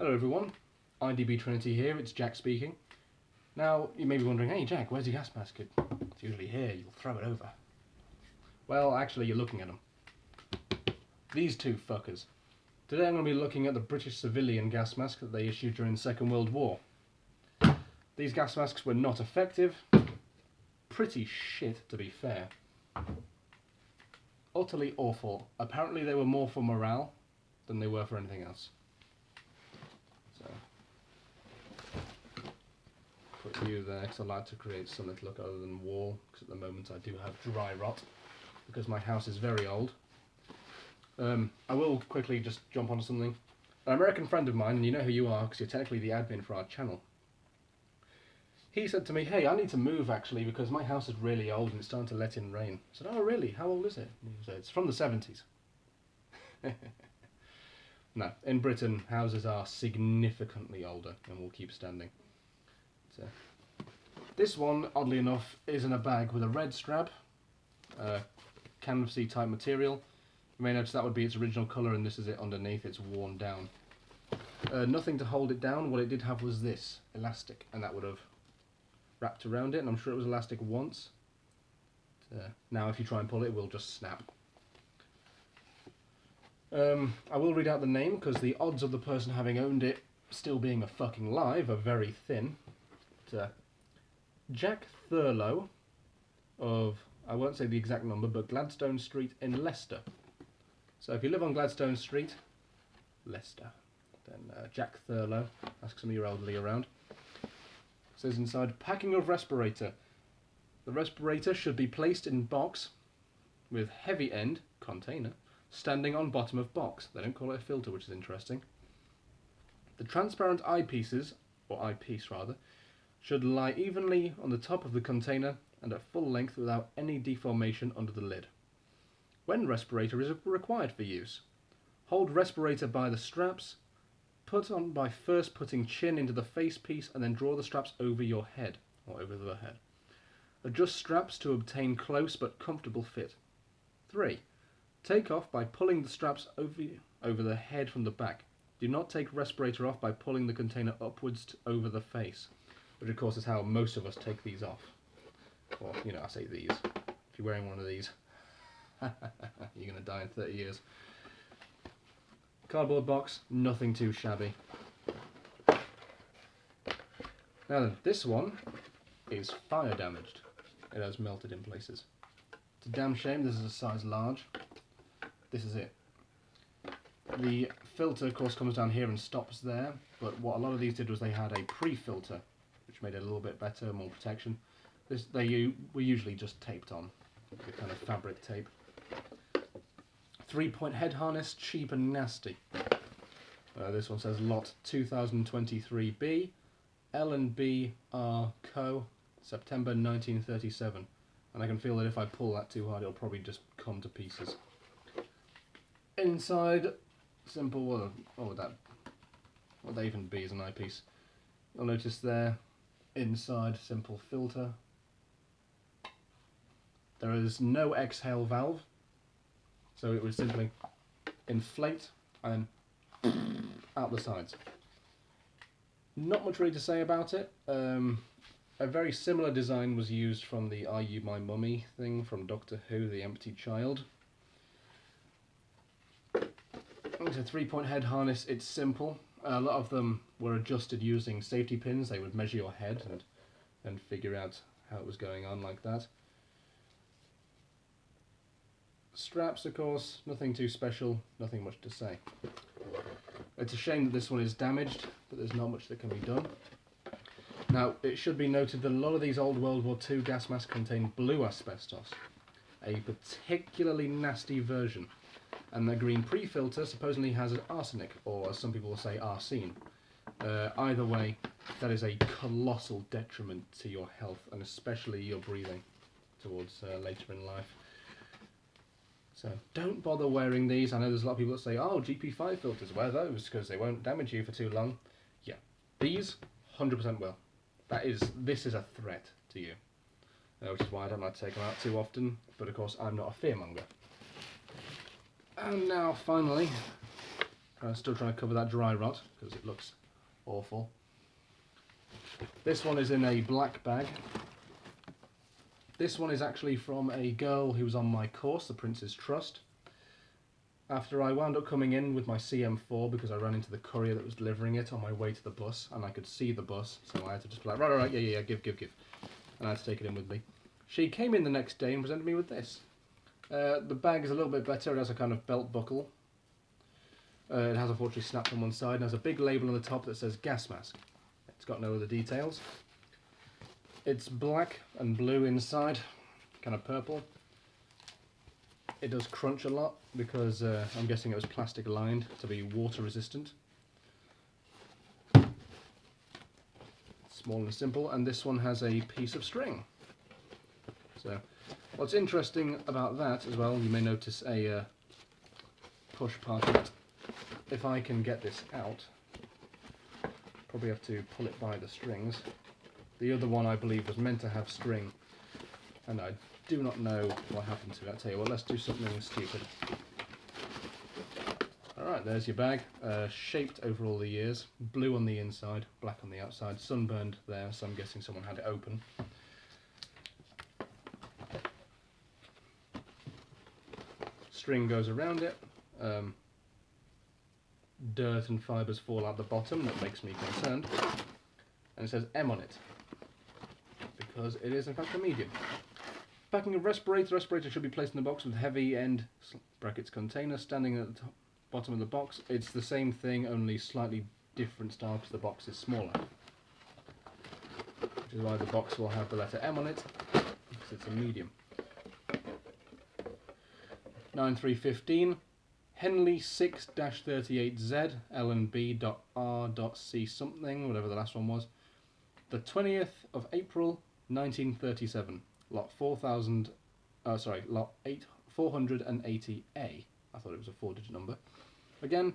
Hello everyone, IDB Trinity here, it's Jack speaking. Now, you may be wondering, hey Jack, where's your gas mask? It's usually here, you'll throw it over. Well, actually you're looking at them. These two fuckers. Today I'm going to be looking at the British Civillian gas mask that they issued during the Second World War. These gas masks were not effective. Pretty shit, to be fair. Utterly awful. Apparently they were more for morale than they were for anything else. So, put you there because I like to create something to look other than wall, because at the moment I do have dry rot because my house is very old. I will quickly just jump onto something. An American friend of mine, and you know who you are because you're technically the admin for our channel, he said to me, hey, I need to move actually because my house is really old and it's starting to let in rain. I said, oh really? How old is it? And he said, it's from the 70s. No, in Britain houses are significantly older and will keep standing. So, this one, oddly enough, is in a bag with a red strap, canvasy type material. You may notice that would be its original colour and this is it underneath, it's worn down. Nothing to hold it down. What it did have was this, elastic, and that would have wrapped around it, and I'm sure it was elastic once. Now if you try and pull it, it will just snap. I will read out the name because the odds of the person having owned it still being a fucking live are very thin. Jack Thurlow of, I won't say the exact number, but Gladstone Street in Leicester. So if you live on Gladstone Street, Leicester, then Jack Thurlow, ask some of your elderly around. It says inside, packing of respirator. The respirator should be placed in box with heavy end, container, standing on bottom of box. They don't call it a filter, which is interesting. The transparent eyepieces, or eyepiece rather, should lie evenly on the top of the container and at full length without any deformation under the lid. When respirator is required for use, hold respirator by the straps, put on by first putting chin into the face piece and then draw the straps over your head, or over the head. Adjust straps to obtain close but comfortable fit. 3. Take off by pulling the straps over the head from the back. Do not take respirator off by pulling the container upwards over the face, which of course is how most of us take these off. Or, you know, I say these. If you're wearing one of these, you're going to die in 30 years. Cardboard box, nothing too shabby. Now then, this one is fire damaged. It has melted in places. It's a damn shame. This is a size large. This is it. The filter, of course, comes down here and stops there, but what a lot of these did was they had a pre-filter, which made it a little bit better, more protection. They were usually just taped on, with a kind of fabric tape. 3-point head harness, cheap and nasty. This one says lot 2023B, L&B R Co, September 1937. And I can feel that if I pull that too hard, it'll probably just come to pieces. Inside, simple, what would that even be as an eyepiece? You'll notice there, inside, simple filter. There is no exhale valve, so it would simply inflate and out the sides. Not much really to say about it. A very similar design was used from the Are You My Mummy thing from Doctor Who, The Empty Child. It's a 3-point head harness. It's simple. A lot of them were adjusted using safety pins. They would measure your head and figure out how it was going on like that. Straps, of course, nothing too special, nothing much to say. It's a shame that this one is damaged, but there's not much that can be done. Now, it should be noted that a lot of these old World War II gas masks contain blue asbestos, a particularly nasty version. And the green pre-filter supposedly has arsenic, or as some people will say, arsene. Either way, that is a colossal detriment to your health, and especially your breathing towards later in life. So don't bother wearing these. I know there's a lot of people that say, oh, GP5 filters, wear those because they won't damage you for too long. Yeah, these 100% will. This is a threat to you, which is why I don't like to take them out too often, but of course I'm not a fearmonger. And now finally, I'm still trying to cover that dry rot because it looks awful. This one is in a black bag. This one is actually from a girl who was on my course, the Prince's Trust. After I wound up coming in with my CM4 because I ran into the courier that was delivering it on my way to the bus, and I could see the bus, so I had to just be like, right, yeah, give. And I had to take it in with me. She came in the next day and presented me with this. The bag is a little bit better. It has a kind of belt buckle. It has unfortunately snapped on one side and has a big label on the top that says gas mask. It's got no other details. It's black and blue inside, kind of purple. It does crunch a lot because I'm guessing it was plastic lined to be water resistant. Small and simple, and this one has a piece of string. So what's interesting about that as well, you may notice a push part of it. If I can get this out, probably have to pull it by the strings. The other one I believe was meant to have string, and I do not know what happened to it. I'll tell you what, let's do something stupid. Alright, there's your bag, shaped over all the years, blue on the inside, black on the outside, sunburned there, so I'm guessing someone had it open. String goes around it, dirt and fibres fall out the bottom, that makes me concerned, and it says M on it, because it is in fact a medium. Packing of Respirator. Respirator should be placed in the box with heavy end brackets container standing at the bottom of the box. It's the same thing, only slightly different style because the box is smaller. Which is why the box will have the letter M on it, because it's a medium. 9315 Henley 6-38Z LNB.R.C something, whatever the last one was. The 20th of April 1937. Lot 480A. I thought it was a 4-digit number. Again,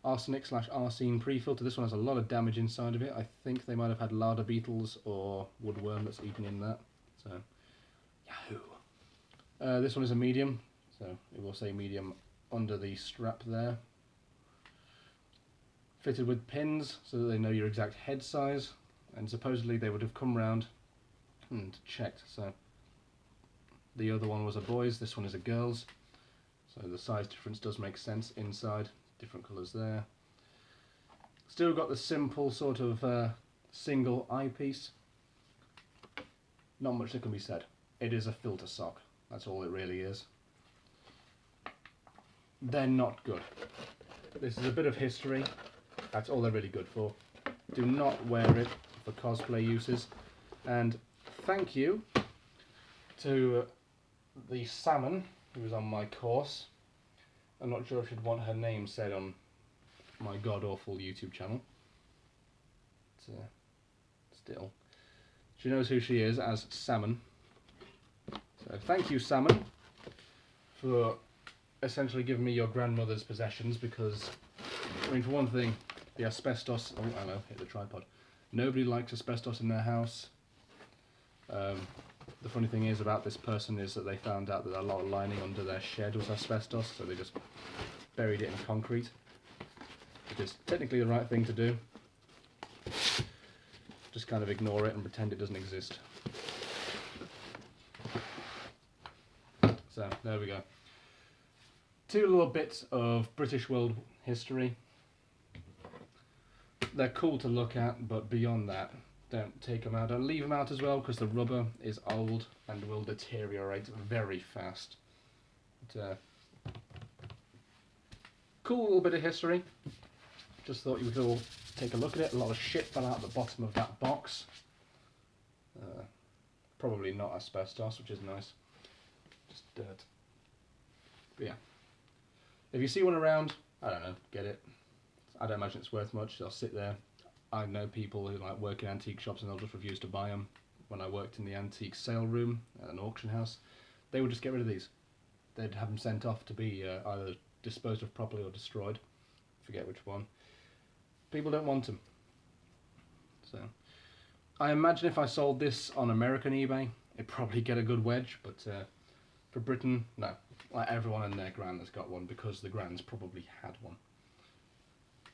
arsenic/arsine pre-filter. This one has a lot of damage inside of it. I think they might have had larder beetles or woodworm that's eaten in that. So, yahoo! This one is a medium, so it will say medium under the strap there. Fitted with pins so that they know your exact head size, and supposedly they would have come round and checked. So the other one was a boy's, this one is a girl's, so the size difference does make sense inside, different colours there. Still got the simple sort of single eyepiece. Not much that can be said. It is a filter sock, that's all it really is. They're not good. This is a bit of history, that's all they're really good for. Do not wear it for cosplay uses, and thank you to the salmon who was on my course. I'm not sure if you'd want her name said on my god-awful YouTube channel. But, still. She knows who she is as Salmon. So thank you, Salmon, for essentially giving me your grandmother's possessions, because, I mean, for one thing, the asbestos... Oh, I know, hit the tripod. Nobody likes asbestos in their house. The funny thing is about this person is that they found out that a lot of lining under their shed was asbestos, so they just buried it in concrete, which is technically the right thing to do. Just kind of ignore it and pretend it doesn't exist. So, there we go. 2 little bits of British world history. They're cool to look at, but beyond that, don't take them out. Don't leave them out as well, because the rubber is old and will deteriorate very fast. But, cool little bit of history. Just thought you would all take a look at it. A lot of shit fell out the bottom of that box. Probably not asbestos, which is nice. Just dirt. But yeah. If you see one around, I don't know, get it. I don't imagine it's worth much. They'll sit there. I know people who like work in antique shops and they'll just refuse to buy them. When I worked in the antique sale room at an auction house, they would just get rid of these. They'd have them sent off to be either disposed of properly or destroyed. Forget which one. People don't want them. So, I imagine if I sold this on American eBay, it'd probably get a good wedge, but for Britain, no. Like everyone and their gran has got one, because the grans probably had one.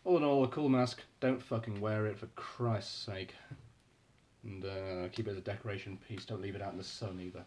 All in all, a cool mask. Don't fucking wear it, for Christ's sake. And keep it as a decoration piece. Don't leave it out in the sun either.